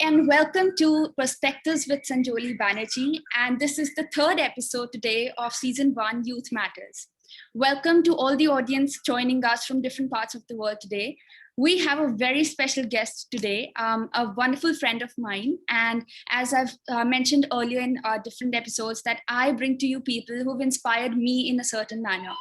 and welcome to Perspectives with Sanjoli Banerjee. And this is the third episode today of Season 1 Youth Matters. Welcome to all the audience joining us from different parts of the world today. We have a very special guest today, a wonderful friend of mine. And as I've mentioned earlier in different episodes, that I bring to you people who've inspired me in a certain manner.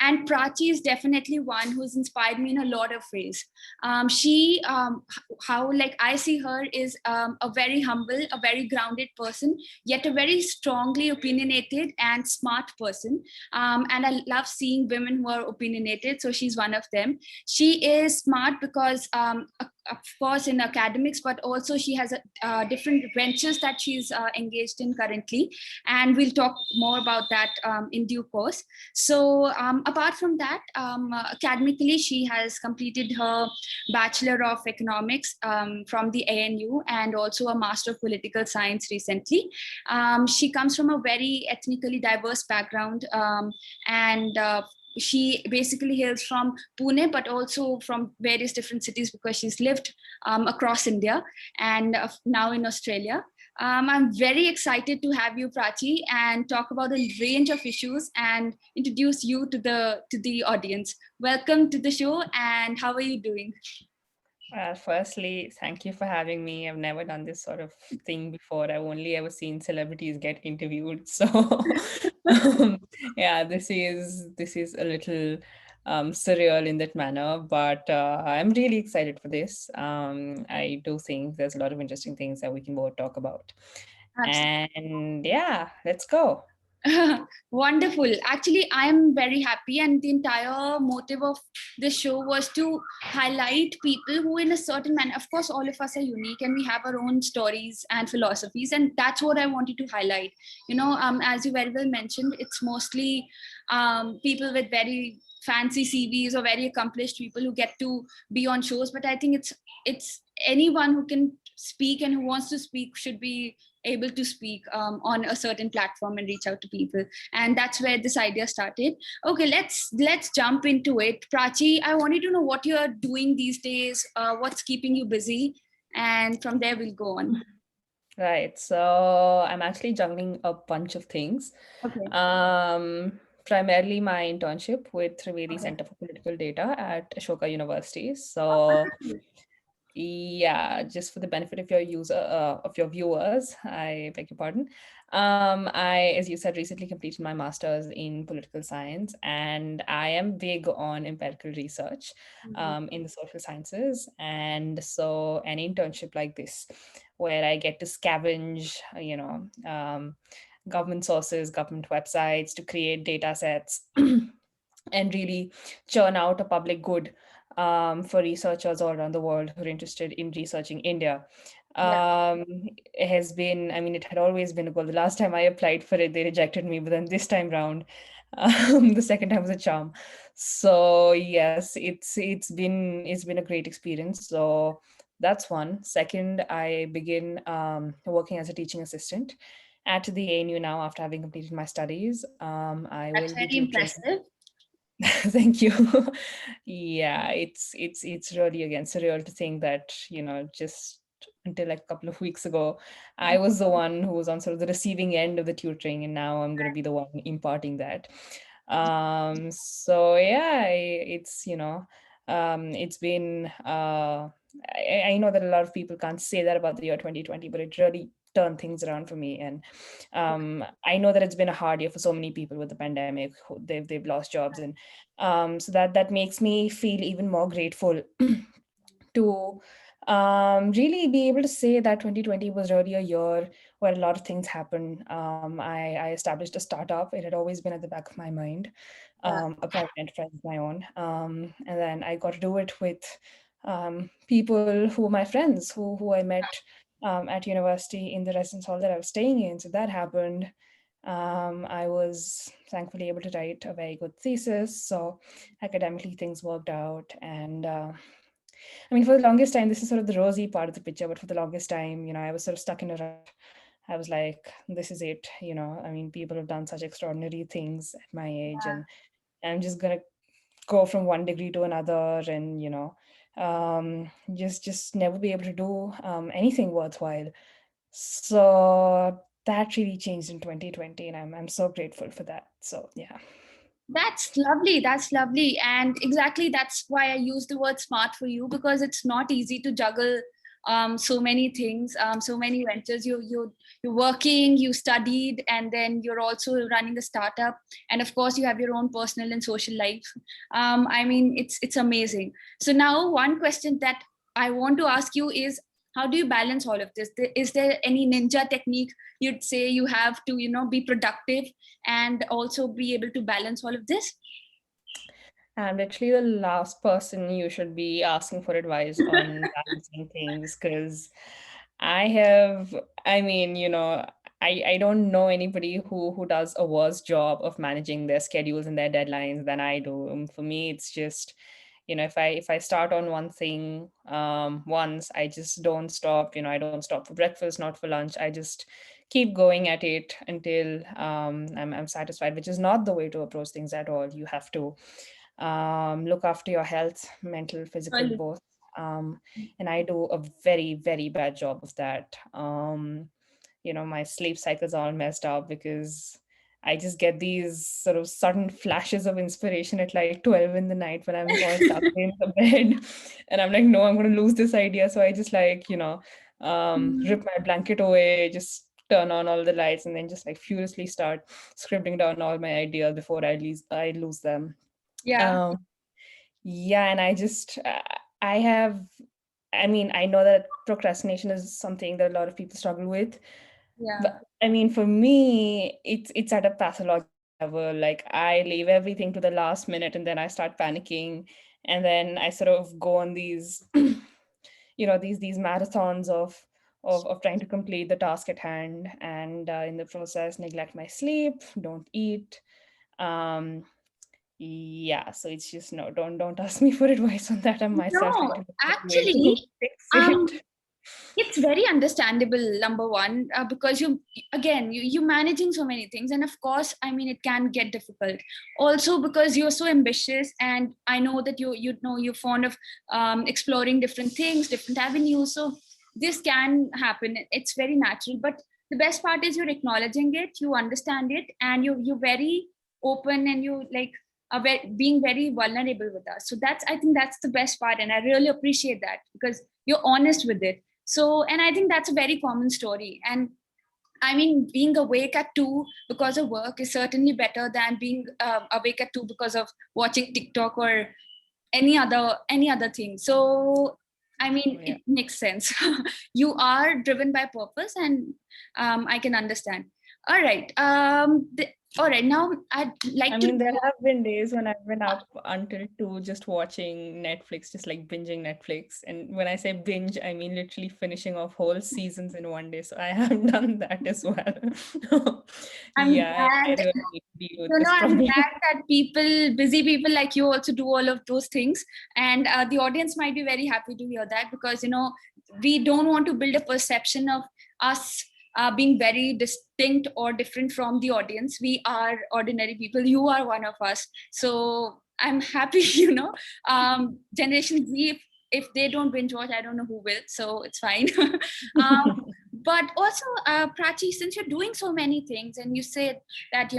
And Prachi is definitely one who's inspired me in a lot of ways. How like I see her is a very humble, a very grounded person, yet a very strongly opinionated and smart person. And I love seeing women who are opinionated. So she's one of them. She is smart because of course in academics, but also she has different ventures that she's engaged in currently, and we'll talk more about that in due course. So apart from that, academically she has completed her Bachelor of Economics from the ANU and also a Master of Political Science recently. She comes from a very ethnically diverse background, and she basically hails from Pune, but also from various different cities because she's lived across India and now in Australia. I'm very excited to have you, Prachi, and talk about a range of issues and introduce you to the audience. Welcome to the show, and how are you doing? Firstly, thank you for having me. I've never done this sort of thing before. I've only ever seen celebrities get interviewed. So, yeah, this is a little surreal in that manner, but I'm really excited for this. I do think there's a lot of interesting things that we can both talk about. Absolutely. And yeah, let's go. Wonderful. Actually, I am very happy, and the entire motive of this show was to highlight people who, in a certain manner, of course, all of us are unique and we have our own stories and philosophies, and that's what I wanted to highlight. As you very well mentioned, it's mostly people with very fancy CVs or very accomplished people who get to be on shows, but I think it's anyone who can speak and who wants to speak should be able to speak on a certain platform and reach out to people, and that's where this idea started. Okay, let's jump into it. Prachi, I wanted to know what you're doing these days, what's keeping you busy, and from there we'll go on. Right. So I'm actually juggling a bunch of things. Okay. Primarily my internship with Trivedi Okay. Center for Political Data at Ashoka University. Oh, So wonderful. yeah, just for the benefit of your viewers, I beg your pardon. I, as you said, recently completed my master's in political science, and I am big on empirical research Mhm. in the social sciences. And so, an internship like this, where I get to scavenge, government sources, government websites to create data sets and really churn out a public good for researchers all around the world who are interested in researching India. Yeah. Has been, I mean, it had always been a goal. The last time I applied for it, they rejected me, but then this time round, the second time was a charm. So yes, it's been a great experience. So that's one. Second, I begin working as a teaching assistant at the ANU now after having completed my studies. I That's will be very tutoring. impressive. Thank you. Yeah, it's really again surreal to think that, just until like a couple of weeks ago, I was the one who was on sort of the receiving end of the tutoring, and now I'm going to be the one imparting that. So yeah, it's been I know that a lot of people can't say that about the year 2020, but it really turned things around for me. And I know that it's been a hard year for so many people with the pandemic. They've lost jobs, and so that makes me feel even more grateful to really be able to say that 2020 was really a year where a lot of things happened. I established a startup. It had always been at the back of my mind, Yeah. a private enterprise of my own. And then I got to do it with people who were my friends, who I met at university in the residence hall that I was staying in. So that happened. I was thankfully able to write a very good thesis. So academically, things worked out. And I mean, for the longest time, this is sort of the rosy part of the picture, but for the longest time, I was sort of stuck in a rut. I was like, this is it. I mean, people have done such extraordinary things at my age, and I'm just going to go from one degree to another and, just never be able to do anything worthwhile. So that really changed in 2020, and I'm so grateful for that. So yeah. That's lovely. That's lovely. And exactly that's why I use the word smart for you, because it's not easy to juggle so many things, so many ventures. You're working, you studied, and then you're also running a startup. And of course, you have your own personal and social life. I mean, it's amazing. So now one question that I want to ask you is, how do you balance all of this? Is there any ninja technique you'd say you have to, be productive and also be able to balance all of this? I'm literally the last person you should be asking for advice on balancing things, because I have, I mean, I don't know anybody who does a worse job of managing their schedules and their deadlines than I do. For me, it's just, if I start on one thing once, I just don't stop. I don't stop for breakfast, not for lunch. I just keep going at it until I'm satisfied, which is not the way to approach things at all. You have to look after your health, mental, physical, Really? both. And I do a very, very bad job of that. My sleep cycles are all messed up because I just get these sort of sudden flashes of inspiration at like 12 in the night when I'm all tucked in the bed. And I'm like, no, I'm going to lose this idea. So I just like, Mm, rip my blanket away, just turn on all the lights, and then just like furiously start scribbling down all my ideas before I lose them. yeah, Um, yeah, and I have, I mean, I know that procrastination is something that a lot of people struggle with, yeah. but I mean, for me, it's at a pathological level. Like I leave everything to the last minute, and then I start panicking, and then I sort of go on these, these marathons of trying to complete the task at hand, and in the process, neglect my sleep, don't eat. Um, yeah, so it's just no, don't ask me for advice on that. I'm myself trying No, to look for a way actually, to fix um, it. it's very understandable, number one, because you managing so many things, and of course, I mean, it can get difficult. Also, because you're so ambitious, and I know that you're fond of exploring different things, different avenues. So this can happen. It's very natural. But the best part is you're acknowledging it, you understand it, and you're very open, and you like being very vulnerable with us. So I think that's the best part, and I really appreciate that, because you're honest with it. So, and I think that's a very common story. And I mean, being awake at 2 because of work is certainly better than being awake at 2 because of watching TikTok or any other thing. So I mean, Yeah. it makes sense. You are driven by purpose, and I can understand. All right. All right. Now I'd I like to mean, there know. have been days when I've been up until 2 just watching Netflix, just like binging Netflix. And when I say binge, I mean literally finishing off whole seasons in one day. So I have done that as well. I'm Yeah, I glad. really need to deal with this I'm problem. glad that busy people like you also do all of those things. And the audience might be very happy to hear that, because, we don't want to build a perception of us being very distinct or different from the audience. We are ordinary people. You are one of us. So I'm happy, Generation Z, if they don't binge watch, I don't know who will. So it's fine. But also, Prachi, since you're doing so many things, and you said that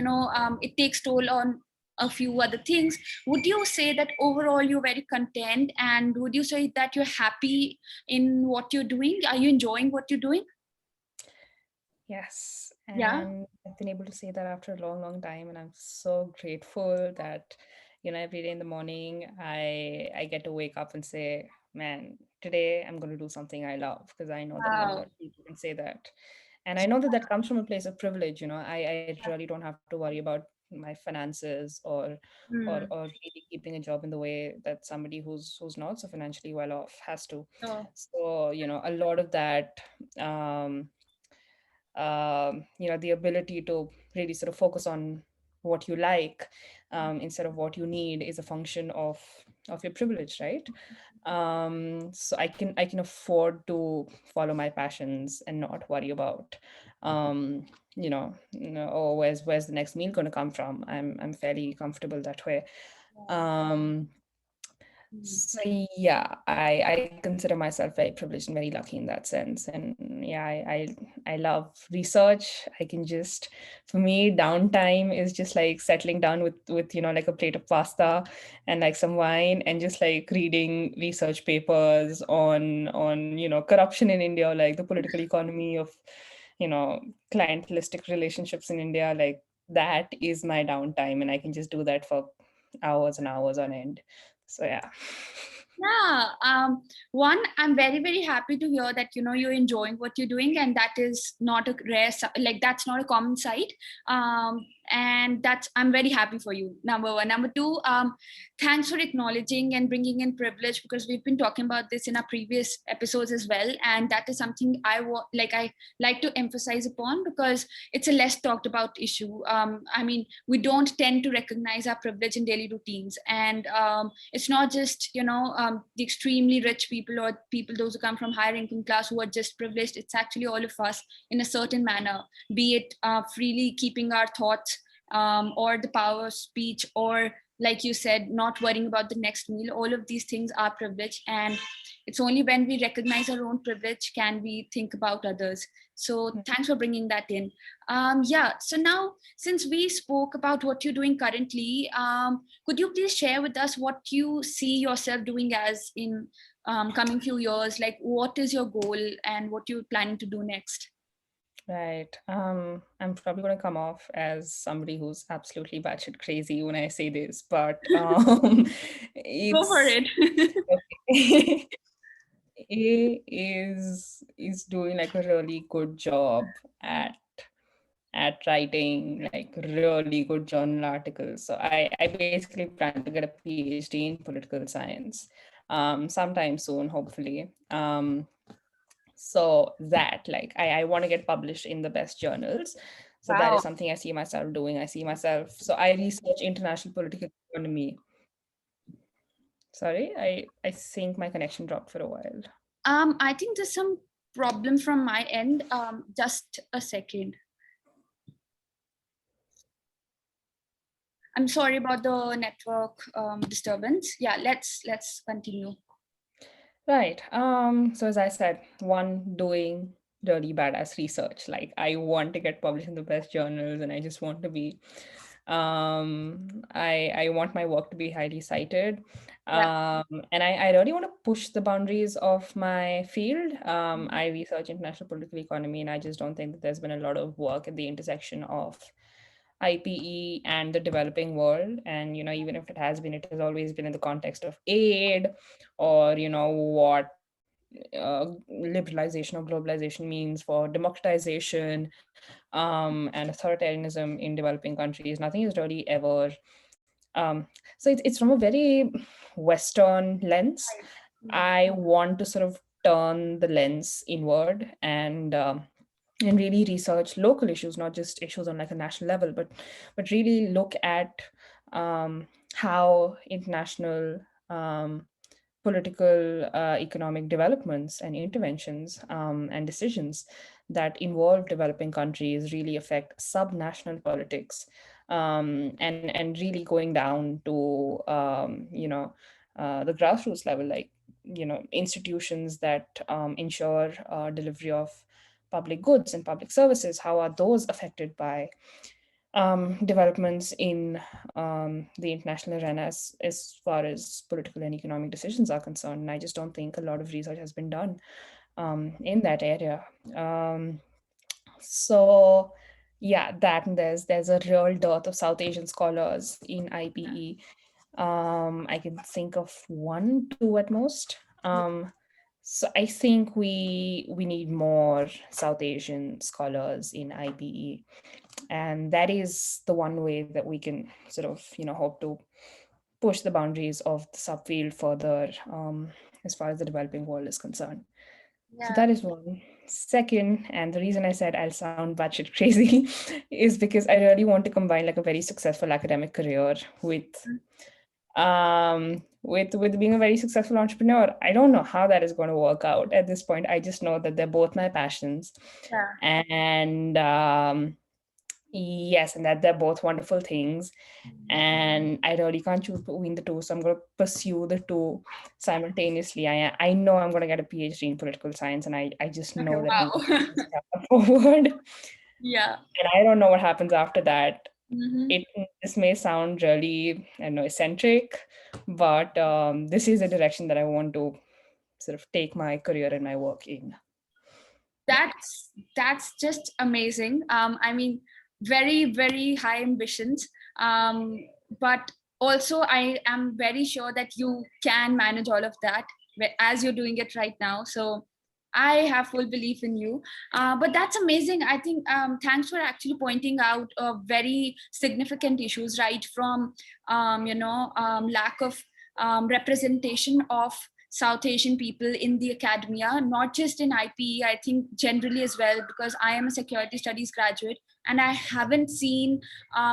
it takes toll on a few other things, would you say that overall you're very content, and would you say that you're happy in what you're doing? Are you enjoying what you're doing? Yes, Yeah. and I've been able to say that after a long, long time, and I'm so grateful that, every day in the morning I get to wake up and say, "Man, today I'm going to do something I love," because I know that not a lot Wow. of people can say that, and I know that that comes from a place of privilege. I really don't have to worry about my finances or Hmm. really keeping a job in the way that somebody who's not so financially well off has to. So, So, a lot of that. The ability to really sort of focus on what you like instead of what you need is a function of your privilege, right? So I can afford to follow my passions and not worry about oh, where's the next meal going to come from. I'm fairly comfortable that way. um So yeah, I consider myself very privileged and very lucky in that sense. And yeah, I love research. I can just, for me, downtime is just like settling down with like a plate of pasta and like some wine and just like reading research papers on corruption in India, like the political economy of you know clientelistic relationships in India. Like that is my downtime, and I can just do that for hours and hours on end. So yeah. Yeah. One, I'm very, very happy to hear that, you're enjoying what you're doing, and that is not a like, that's not a common sight. And I'm very happy for you. Number one. Number two, thanks for acknowledging and bringing in privilege, because we've been talking about this in our previous episodes as well. And that is something I like to emphasize upon, because it's a less talked about issue. I mean, we don't tend to recognize our privilege in daily routines. And it's not just the extremely rich people, or people those who come from higher income class, who are just privileged. It's actually all of us in a certain manner, be it freely keeping our thoughts, or the power of speech, or like you said, not worrying about the next meal. All of these things are privilege, and it's only when we recognize our own privilege can we think about others. So thanks for bringing that in. Yeah, so now, since we spoke about what you're doing currently, could you please share with us what you see yourself doing as in coming few years? Like, what is your goal and what you're planning to do next? Right. I'm probably going to come off as somebody who's absolutely batshit crazy when I say this, but Go for it's it. okay. A is doing like a really good job at writing like really good journal articles. So I basically plan to get a PhD in political science sometime soon, hopefully. So that like I want to get published in the best journals. So that Wow. is something I see myself doing. I see myself. So I research international political economy. Sorry, I think my connection dropped for a while. I think there's some problem from my end. Just a second. I'm sorry about the network disturbance. Yeah, let's continue. Right. So as I said, one, doing really badass research. Like I want to get published in the best journals, and I just want to be I want my work to be highly cited. Yeah. And I really want to push the boundaries of my field. I research international political economy, and I just don't think that there's been a lot of work at the intersection of IPE and the developing world. And, even if it has been, it has always been in the context of aid, or, what liberalization or globalization means for democratization and authoritarianism in developing countries. Nothing is really ever. So it's from a very Western lens. I want to sort of turn the lens inward and really research local issues, not just issues on like a national level, but really look at how international political, economic developments and interventions and decisions that involve developing countries really affect subnational politics, and really going down to the grassroots level, like institutions that ensure delivery of public goods and public services. How are those affected by developments in the international arena as far as political and economic decisions are concerned? And I just don't think a lot of research has been done in that area. So yeah, that, and there's a real dearth of South Asian scholars in IPE. I can think of one, two at most. So I think we need more South Asian scholars in IPE, and that is the one way that we can sort of hope to push the boundaries of the subfield further, as far as the developing world is concerned. So Yeah. that is one. Second, and the reason I said I'll sound batshit crazy is because I really want to combine like a very successful academic career with being a very successful entrepreneur. I don't know how that is going to work out at this point. I just know that they're both my passions. Yeah. And Yes, and that they're both wonderful things. And I really can't choose between the two. So I'm going to pursue the two simultaneously. I know I'm going to get a PhD in political science, and I just Okay, know that I'm going to wow. take this step forward. And Yeah. I don't know what happens after that. Hmm. It This may sound really, I don't know, eccentric, but this is a direction that I want to sort of take my career and my work in. Yeah. That's just amazing. I mean, very very high ambitions. But also I am very sure that you can manage all of that as you're doing it right now. So I have full belief in you. But that's amazing. I think thanks for actually pointing out very significant issues, right? From lack of representation of South Asian people in the academia, not just in IPE, I think generally as well, because I am a security studies graduate and I haven't seen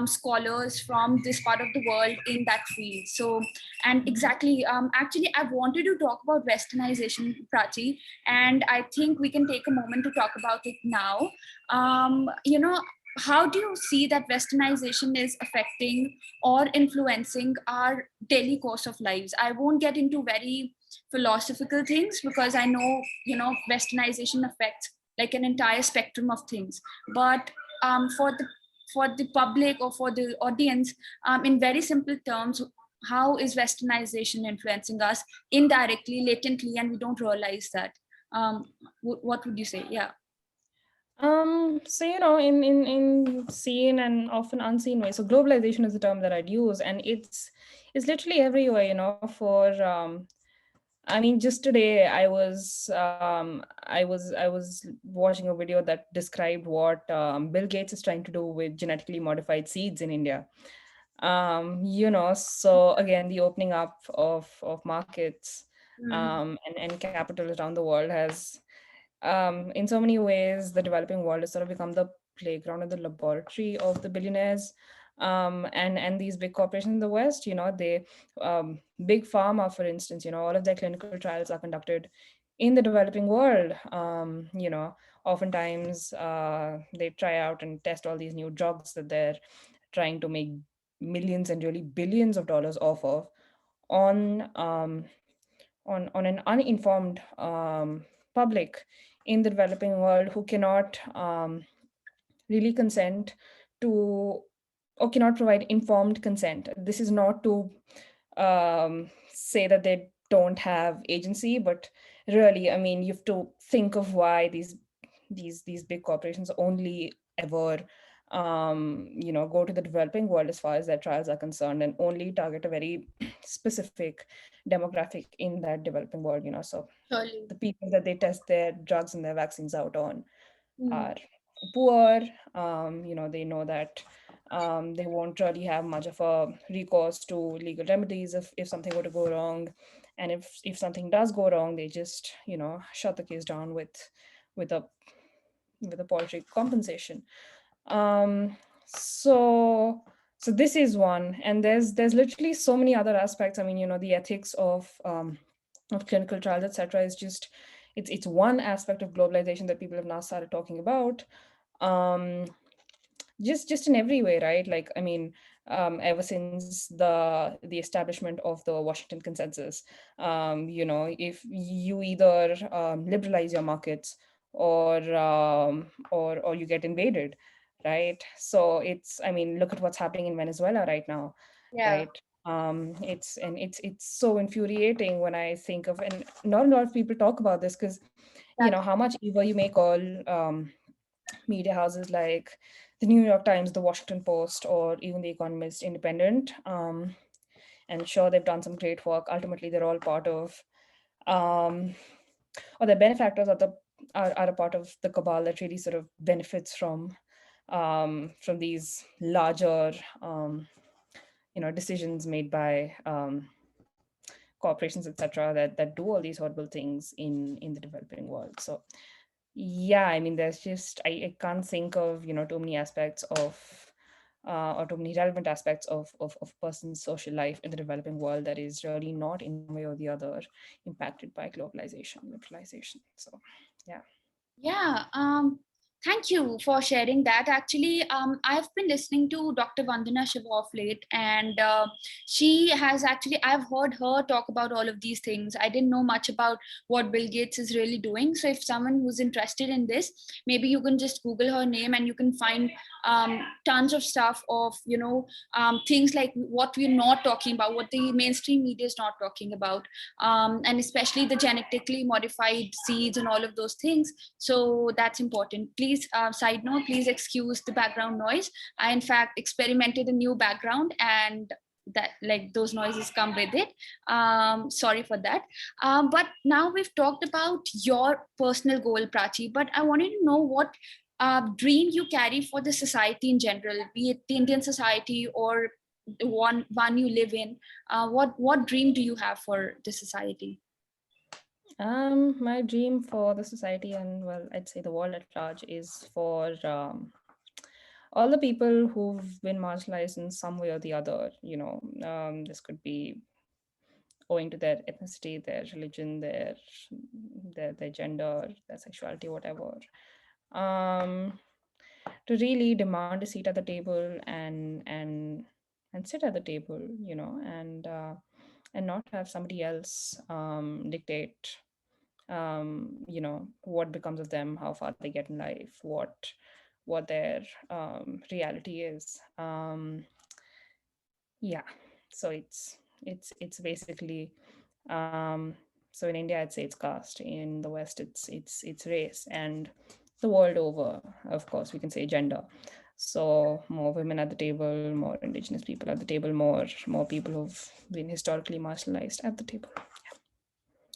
scholars from this part of the world in that field. So, and exactly, actually, I wanted to talk about westernization, Prachi, and I think we can take a moment to talk about it now. How do you see that westernization is affecting or influencing our daily course of lives? I won't get into very philosophical things because I know, westernization affects like an entire spectrum of things. But for the public or for the audience, in very simple terms, how is westernization influencing us indirectly, latently, and we don't realize that? What would you say? Yeah. So in seen and often unseen ways. So globalization is the term that I'd use, and it's literally everywhere. I mean, just today I was watching a video that described what Bill Gates is trying to do with genetically modified seeds in India. So again, the opening up of markets Mm, and capital around the world has in so many ways, the developing world has sort of become the playground and the laboratory of the billionaires. And these big corporations in the West, they big pharma, for instance, all of their clinical trials are conducted in the developing world. Oftentimes they try out and test all these new drugs that they're trying to make millions and really billions of dollars off of on on an uninformed public in the developing world who cannot really consent to or cannot provide informed consent. This is not to say that they don't have agency, but really, I mean, you have to think of why these big corporations only ever go to the developing world as far as their trials are concerned, and only target a very specific demographic in that developing world. So surely. the people that they test their drugs and their vaccines out on Mm, are poor. They know that they won't really have much of a recourse to legal remedies if something were to go wrong. And if something does go wrong, they just, shut the case down with a paltry compensation. Um, so so this is one, and there's literally so many other aspects. I mean, the ethics of clinical trials, etc., is just it's one aspect of globalization that people have now started talking about. Um, just in every way, right? Like, I mean, ever since the establishment of the Washington Consensus, if you either liberalize your markets or you get invaded, right? So it's, I mean, look at what's happening in Venezuela right now, yeah. right? It's so infuriating when I think of, and not a lot of people talk about this, because Exactly. how much evil you may call media houses like the New York Times, the Washington Post, or even the Economist independent. And sure, they've done some great work. Ultimately, they're all part of, um, or the benefactors are a part of the cabal that really sort of benefits from these larger, decisions made by corporations, etc., that do all these horrible things in the developing world. So yeah, I mean, there's just I can't think of too many aspects of or too many relevant aspects of person's social life in the developing world that is really not in one way or the other impacted by globalization, liberalization. So yeah. Yeah. Thank you for sharing that. Actually, I've been listening to Dr. Vandana Shiva of late, and she has actually, I've heard her talk about all of these things. I didn't know much about what Bill Gates is really doing. So, if someone who's interested in this, maybe you can just Google her name and you can find tons of stuff of, things like what we're not talking about, what the mainstream media is not talking about, and especially the genetically modified seeds and all of those things. So that's important. Please, side note, please excuse the background noise. I in fact experimented a new background, and that, like, those noises come with it. Sorry for that. But now we've talked about your personal goal, Prachi, but I wanted to know what dream you carry for the society in general, be it the Indian society or the one you live in. What dream do you have for the society? My dream for the society and, well, I'd say the world at large is for all the people who've been marginalized in some way or the other. This could be owing to their ethnicity, their religion, their gender, their sexuality, whatever. Um, to really demand a seat at the table and sit at the table, and not have somebody else dictate what becomes of them, how far they get in life, what their reality is. Yeah, so it's basically, um so in India I'd say it's caste, in the West it's race, and the world over, of course, we can say gender. So more women at the table, more indigenous people at the table, more people who've been historically marginalized at the table.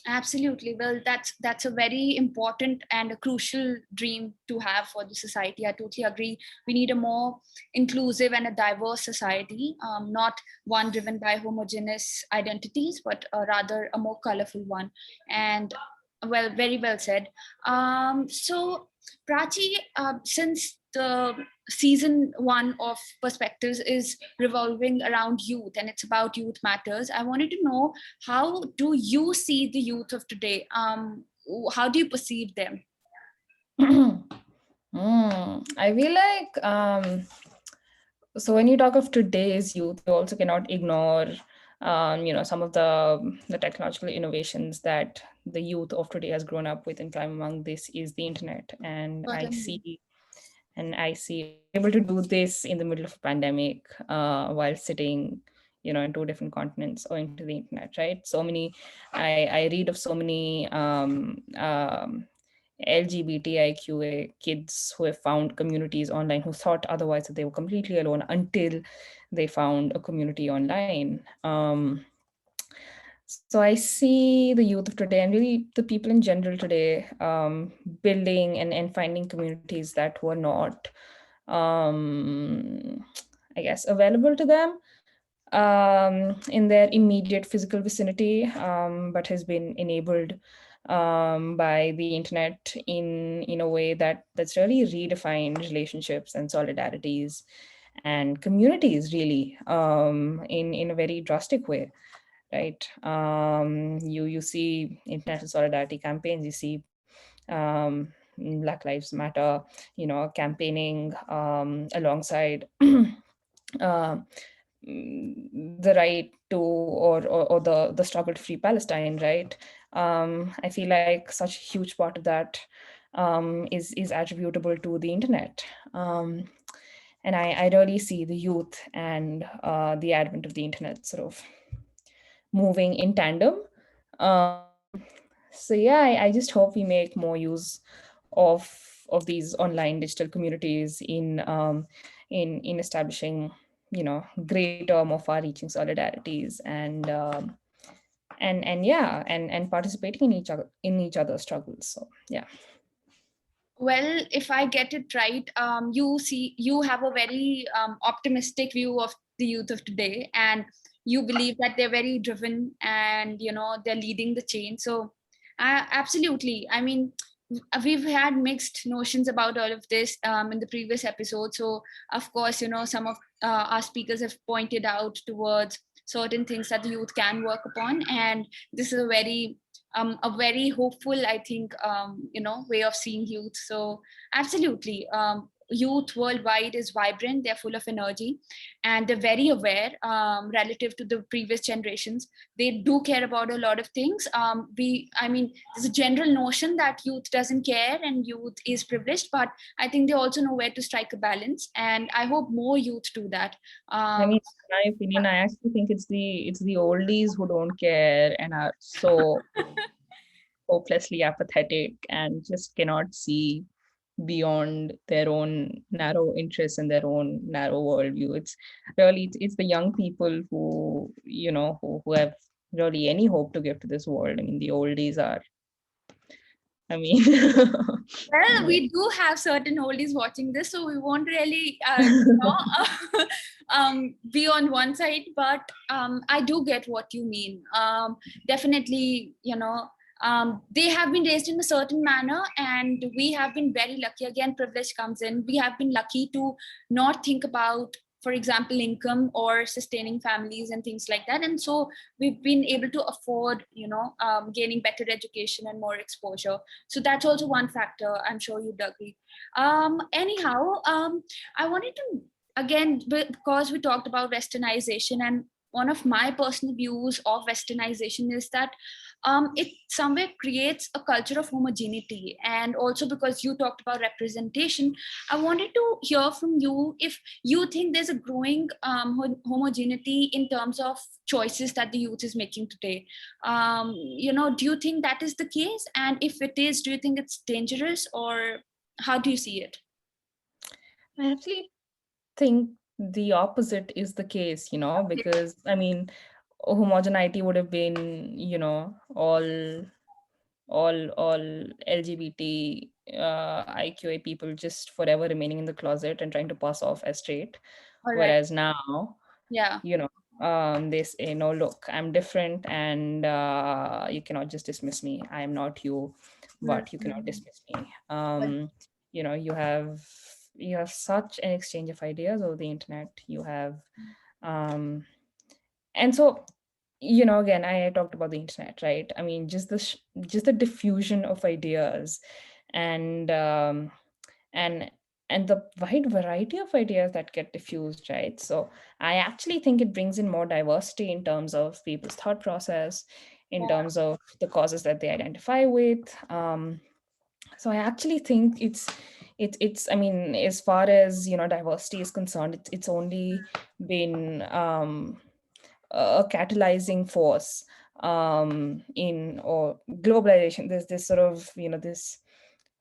Absolutely. Well, that's a very important and a crucial dream to have for the society. I totally agree. We need a more inclusive and a diverse society, not one driven by homogeneous identities, but rather a more colorful one. And well, very well said. So, Prachi, since the season one of Perspectives is revolving around youth and it's about youth matters, I wanted to know, how do you see the youth of today? How do you perceive them? I feel like, so when you talk of today's youth, you also cannot ignore, some of the technological innovations that the youth of today has grown up with. And prime among this is the internet. And I Certainly. see, I was able to do this in the middle of a pandemic, while sitting, in two different continents owing to the internet, right? So many, I read of so many LGBTIQA kids who have found communities online, who thought otherwise that they were completely alone until they found a community online. So I see the youth of today, and really the people in general today, building and finding communities that were not, um, I guess, available to them in their immediate physical vicinity, but has been enabled by the internet in a way that's really redefined relationships and solidarities and communities, really, in a very drastic way, right? You see international solidarity campaigns, you see Black Lives Matter, campaigning alongside uh, the right to, or the struggle to free Palestine, right? I feel like such a huge part of that is attributable to the internet. And I really see the youth and the advent of the internet sort of moving in tandem. So yeah, I just hope we make more use of these online digital communities in establishing, greater, more far-reaching solidarities, and yeah, and participating in each other's struggles. So yeah. Well, if I get it right, you have a very optimistic view of the youth of today, and you believe that they're very driven and they're leading the change. So, absolutely. I mean, we've had mixed notions about all of this in the previous episode. So, of course, some of our speakers have pointed out towards certain things that the youth can work upon, and this is a very a very hopeful, I think, way of seeing youth. So absolutely, youth worldwide is vibrant. They're full of energy, and they're very aware relative to the previous generations. They do care about a lot of things. There's a general notion that youth doesn't care and youth is privileged, but I think they also know where to strike a balance, and I hope more youth do that. I um, mean, in my opinion, I actually think it's the oldies who don't care and are so hopelessly apathetic and just cannot see beyond their own narrow interests and their own narrow worldview. It's the young people who have really any hope to give to this world. I mean, the oldies are. I mean, Well, yeah. we do have certain oldies watching this, so we won't really, be on one side. But I do get what you mean. Definitely, they have been raised in a certain manner, and we have been very lucky. Again, privilege comes in. We have been lucky to not think about, for example, income or sustaining families and things like that. And so we've been able to afford, gaining better education and more exposure. So that's also one factor. I'm sure you'd agree. Anyhow, I wanted to, again, because we talked about westernization, and one of my personal views of westernization is that it somewhere creates a culture of homogeneity. And also, because you talked about representation, I wanted to hear from you if you think there's a growing homogeneity in terms of choices that the youth is making today. Do you think that is the case? And if it is, do you think it's dangerous, or how do you see it? I actually think the opposite is the case, because I mean, homogeneity would have been, all LGBT IQA people just forever remaining in the closet and trying to pass off as straight. All right. Whereas now, Yeah. you know, they say, no, look, I'm different, and you cannot just dismiss me. I am not you, but you cannot Mhm. dismiss me. You have such an exchange of ideas over the internet. You have um and so, again, I talked about the internet, right? I mean, just the diffusion of ideas, and and and the wide variety of ideas that get diffused, right? So I actually think it brings in more diversity in terms of people's thought process, in Yeah. terms of the causes that they identify with. So I actually think it's I mean, as far as diversity is concerned, it's only been a catalyzing force in or globalization. There's this sort of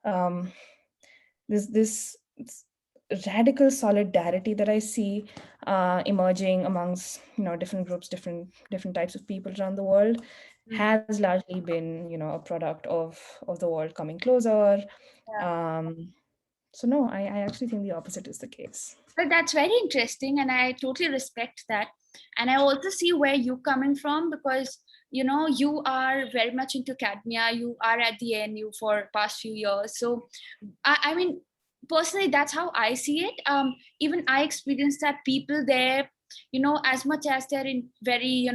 um, this radical solidarity that I see emerging amongst different groups, different types of people around the world, Mm. has largely been a product of the world coming closer. Yeah. um, so no, I actually think the opposite is the case. But that's very interesting, and I totally respect that. And I also see where you're coming from, because you are very much into academia. You are at the ANU for past few years. So I mean, personally, that's how I see it. Even I experienced that people there, as much as they're in very,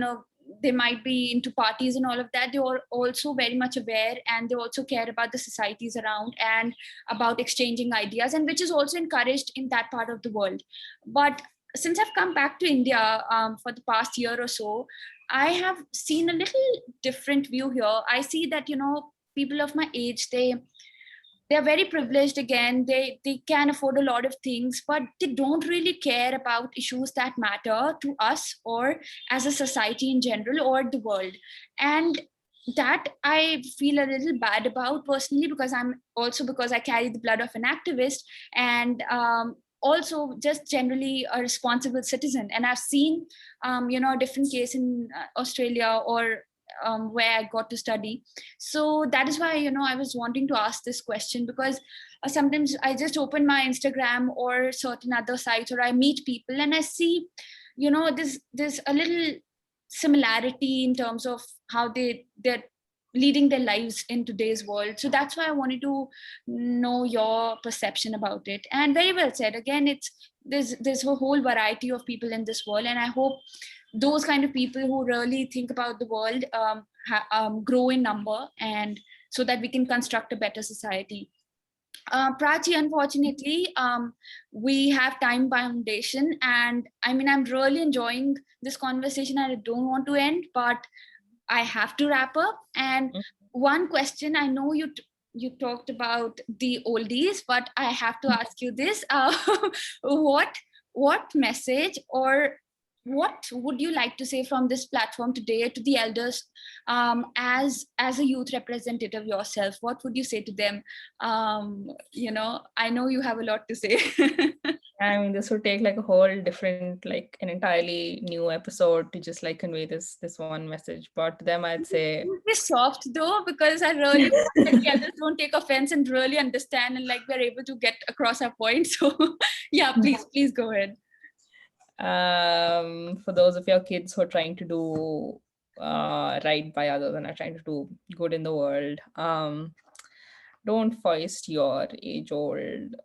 they might be into parties and all of that, they are also very much aware, and they also care about the societies around and about exchanging ideas, and which is also encouraged in that part of the world. But since I've come back to India for the past year or so, I have seen a little different view here. I see that, people of my age, they're very privileged. Again, they can afford a lot of things, but they don't really care about issues that matter to us, or as a society in general, or the world. And that I feel a little bad about personally, because I carry the blood of an activist, and also just generally a responsible citizen. And I've seen a different case in Australia, or where I got to study. So that is why, I was wanting to ask this question, because sometimes I just open my Instagram or certain other sites, or I meet people and I see, there's a little similarity in terms of how they're leading their lives in today's world. So that's why I wanted to know your perception about it. And very well said. Again, there's a whole variety of people in this world, and I hope those kind of people who really think about the world grow in number, and so that we can construct a better society. Prachi, unfortunately, we have time foundation, and I mean, I'm really enjoying this conversation, and I don't want to end, but I have to wrap up. And one question, I know you talked about the oldies, but I have to ask you this: what message, or what would you like to say from this platform today to the elders, as a youth representative yourself? What would you say to them? I know you have a lot to say. I mean, this would take like a whole different, like an entirely new episode to just like convey this one message. But to them, I'd say, Be soft though, because I really want that the others don't take offense and really understand, and like we're able to get across our point. So yeah, please go ahead. For those of your kids who are trying to do right by others and are trying to do good in the world, don't foist your age-old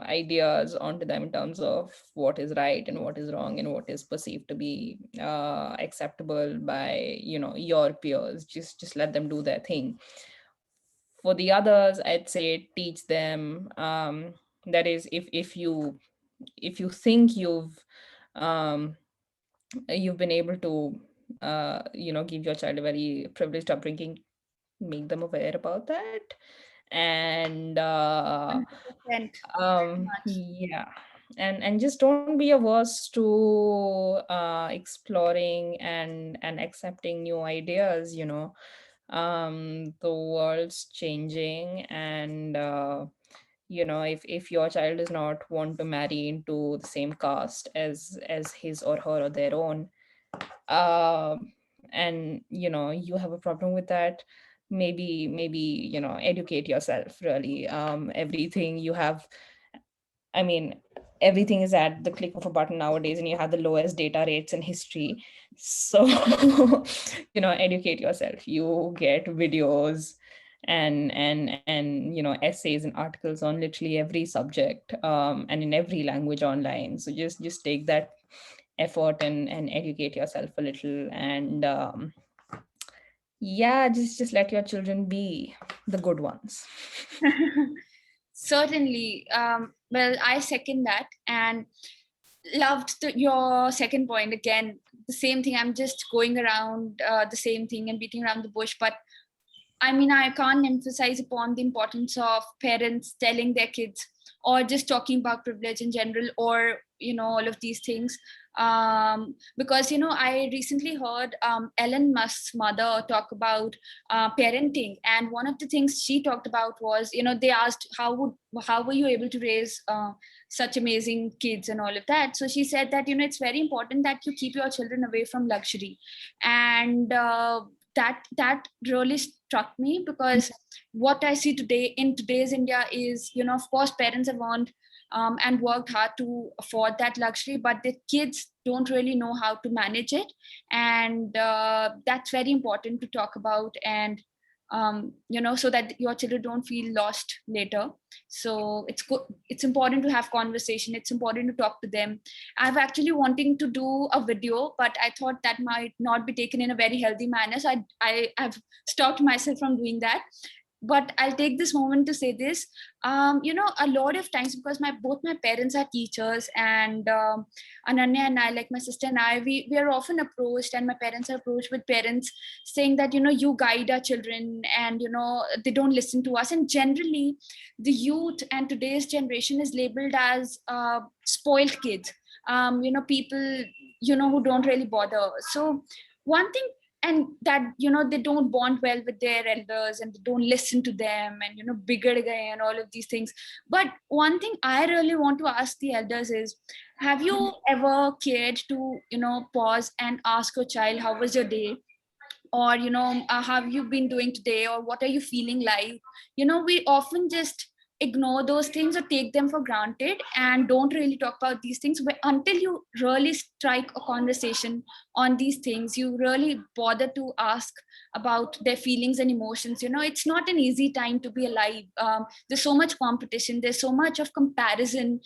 ideas onto them in terms of what is right and what is wrong and what is perceived to be acceptable by your peers. Just let them do their thing. For the others, I'd say teach them, that is, if you think um, you've been able to give your child a very privileged upbringing, make them aware about that. And 100%. Much. yeah, and just don't be averse to exploring and accepting new ideas. The world's changing, and if your child does not want to marry into the same caste as his or her or their own, um and you have a problem with that, maybe educate yourself, really. Everything you have, I mean, everything is at the click of a button nowadays, and you have the lowest data rates in history. So educate yourself. You get videos and essays and articles on literally every subject, and in every language online. So just take that effort and educate yourself a little. And yeah, just let your children be the good ones. Certainly. Well, I second that, and loved your second point. Again, the same thing. I'm just going around the same thing and beating around the bush, but I mean, I can't emphasize upon the importance of parents telling their kids, or just talking about privilege in general, or all of these things. Because I recently heard Elon Musk's mother talk about parenting, and one of the things she talked about was, they asked how were you able to raise such amazing kids and all of that. So she said that it's very important that you keep your children away from luxury, and that really struck me, because what I see today in today's India is, of course, parents have earned and worked hard to afford that luxury, but the kids don't really know how to manage it, and that's very important to talk about, and so that your children don't feel lost later. So it's important to have conversation, it's important to talk to them. I've actually wanting to do a video, but I thought that might not be taken in a very healthy manner, so I've stopped myself from doing that. But I'll take this moment to say this. A lot of times, because both my parents are teachers, and Ananya and I, like my sister and I, we are often approached, and my parents are approached with parents saying that, you guide our children, and they don't listen to us. And generally, the youth and today's generation is labeled as spoiled kids, people who don't really bother. So one thing, and that they don't bond well with their elders, and they don't listen to them, and bigger guy and all of these things. But one thing I really want to ask the elders is, have you ever cared to pause and ask your child, how was your day, or how have you been doing today, or what are you feeling like? We often just ignore those things or take them for granted and don't really talk about these things, but until you really strike a conversation on these things, you really bother to ask about their feelings and emotions. It's not an easy time to be alive. There's so much competition, there's so much of comparison,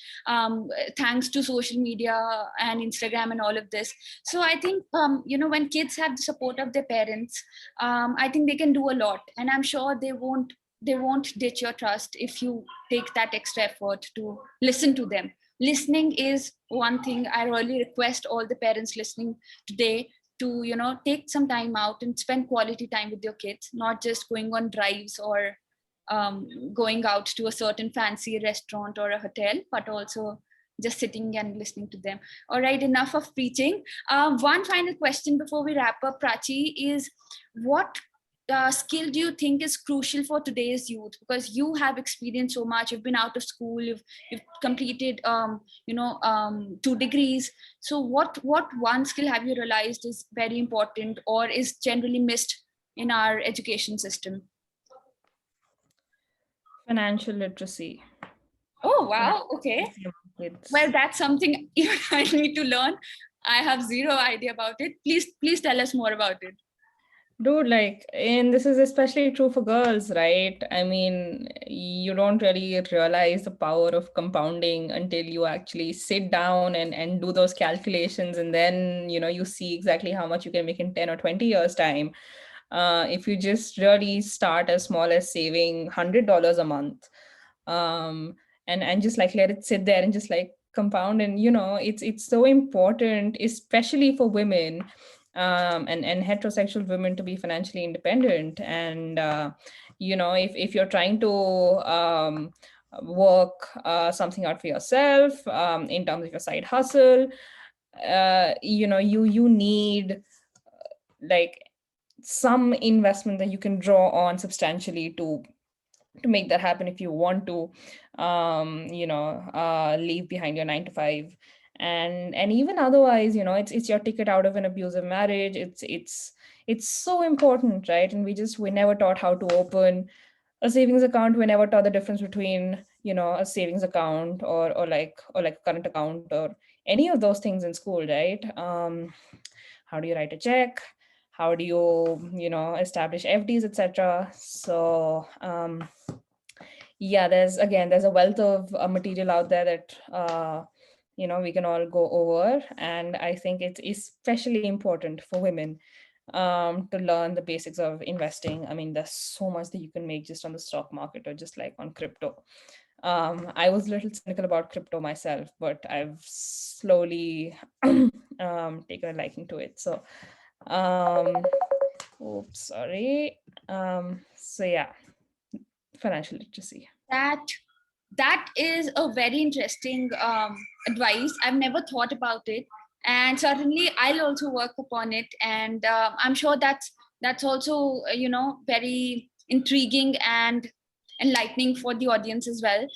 thanks to social media and Instagram and all of this. So I think when kids have the support of their parents, I think they can do a lot, and I'm sure they won't ditch your trust if you take that extra effort to listen to them. Listening is one thing I really request all the parents listening today to take some time out and spend quality time with your kids, not just going on drives or going out to a certain fancy restaurant or a hotel, but also just sitting and listening to them. All right, enough of preaching. One final question before we wrap up, Prachi, is what skill do you think is crucial for today's youth? Because you have experienced so much, you've been out of school, you've completed 2 degrees. So what one skill have you realized is very important or is generally missed in our education system? Financial literacy. Oh wow, okay. Well, that's something even I need to learn. I have zero idea about it. Please tell us more about it. Dude, like, and this is especially true for girls, right? I mean, you don't really realize the power of compounding until you actually sit down and do those calculations, and then, you see exactly how much you can make in 10 or 20 years' time. If you just really start as small as saving $100 a month, um, and just like let it sit there and just like compound, and it's so important, especially for women, and heterosexual women, to be financially independent. And if you're trying to work something out for yourself, in terms of your side hustle, you need like some investment that you can draw on substantially to make that happen, if you want to leave behind your 9 to 5. And even otherwise, it's your ticket out of an abusive marriage. It's so important, right? And we never taught how to open a savings account. We never taught the difference between a savings account or like a current account or any of those things in school, right? How do you write a check? How do you establish FDs, etc.? So yeah, there's a wealth of material out there that we can all go over, and I think it's especially important for women to learn the basics of investing. I mean, there's so much that you can make just on the stock market or just like on crypto. I was a little cynical about crypto myself, but I've slowly taken a liking to it. So oops, sorry. So yeah, financial literacy. That is a very interesting advice. I've never thought about it, and certainly I'll also work upon it. And I'm sure that's also very intriguing and enlightening for the audience as well.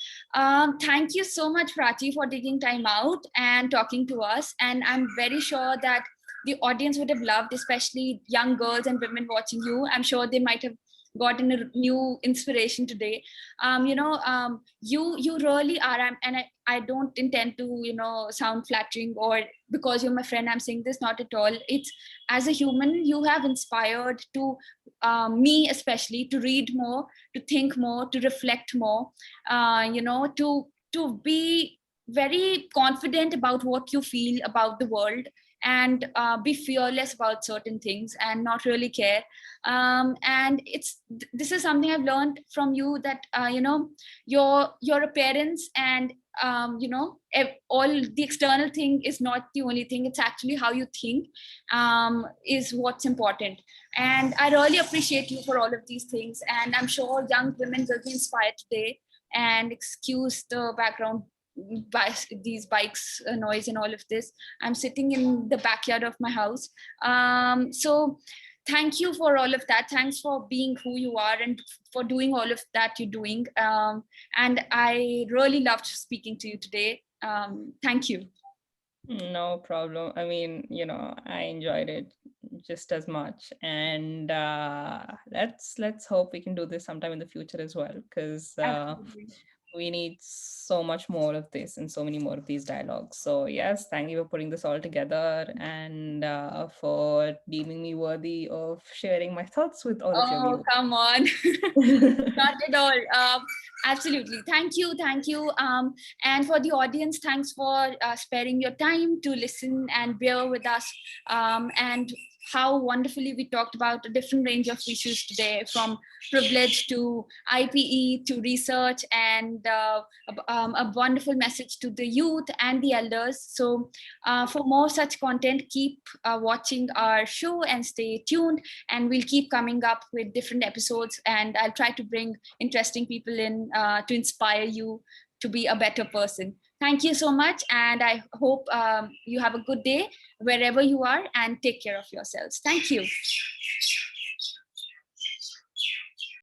Thank you so much, Prachi, for taking time out and talking to us. And I'm very sure that the audience would have loved, especially young girls and women watching you. I'm sure they might have gotten a new inspiration today. You really are, and I don't intend to sound flattering, or because you're my friend I'm saying this, not at all. It's, as a human, you have inspired to me especially to read more, to think more, to reflect more, to be very confident about what you feel about the world, and be fearless about certain things and not really care. And this is something I've learned from you, that your appearance and all the external thing is not the only thing. It's actually how you think is what's important. And I really appreciate you for all of these things, and I'm sure young women will be inspired today. And excuse the background these bikes noise and all of this. I'm sitting in the backyard of my house. So thank you for all of that. Thanks for being who you are and for doing all of that you're doing. And I really loved speaking to you today. Thank you. No problem. I mean, I enjoyed it just as much, and let's hope we can do this sometime in the future as well, because Absolutely. we need so much more of this and so many more of these dialogues. So yes, thank you for putting this all together and for deeming me worthy of sharing my thoughts with all of your Oh, viewers. come on. Not at all. Absolutely. Thank you. Thank you. And for the audience, thanks for sparing your time to listen and bear with us. And how wonderfully we talked about a different range of issues today, from privilege to IPE to research, and a wonderful message to the youth and the elders. So for more such content, keep watching our show and stay tuned, and we'll keep coming up with different episodes, and I'll try to bring interesting people in to inspire you to be a better person. Thank you so much, and I hope you have a good day wherever you are, and take care of yourselves. Thank you.